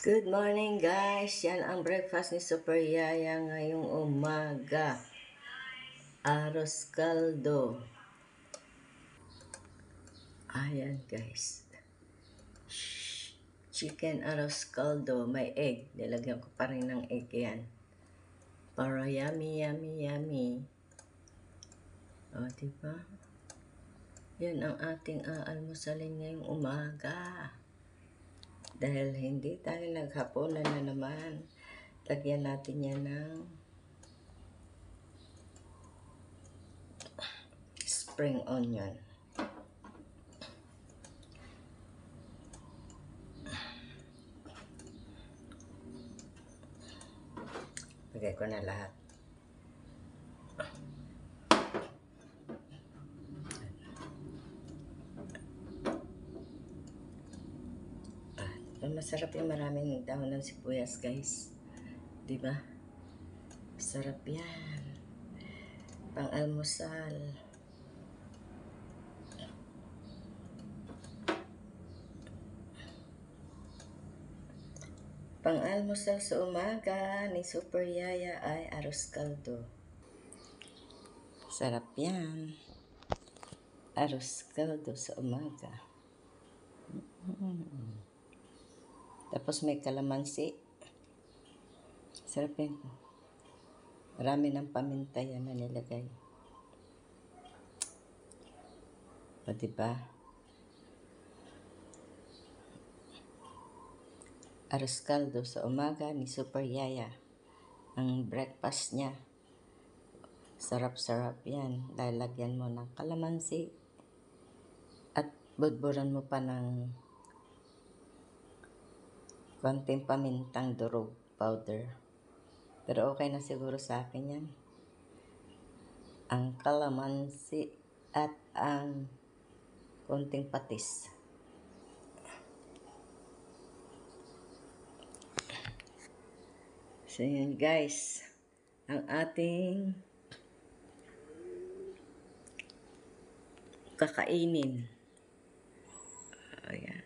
Good morning guys, yan ang breakfast ni Super Yaya ngayong umaga. Arroz caldo. Ayan guys. Chicken arroz caldo, may egg. Nilagyan ko pa rin ng egg yan. Para yummy, yummy, yummy. O, diba? Yan ang ating aalmusalin ngayong umaga. Dahil hindi tayo naghapunan na naman, lagyan natin yan ng spring onion. Lagay ko na lahat. Masarap yung maraming dahon ng sibuyas, guys. Diba? Sarap yan. Pang-almusal. Pang-almusal sa umaga ni Super Yaya ay arroz caldo. Sarap yan. Arroz caldo sa umaga. Tapos may kalamansi. Sarap yan. Marami ng paminta yan na nilagay. O diba? Arroz caldo sa umaga ni Super Yaya. Ang breakfast niya. Sarap-sarap yan. Dahil lagyan mo ng kalamansi. At budburan mo pa ng konting pamintang durog powder. Pero okay na siguro sa akin yan. Ang kalamansi at ang konting patis. So yun guys, ang ating kakainin. Ayan.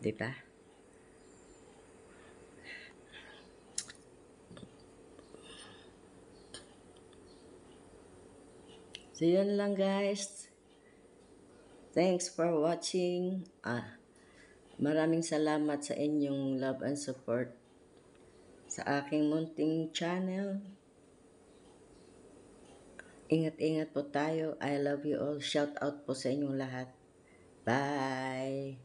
Diba? So yun lang guys. Thanks for watching. Maraming salamat sa inyong love and support sa aking munting channel. Ingat-ingat po tayo. I love you all. Shout out po sa inyong lahat. Bye!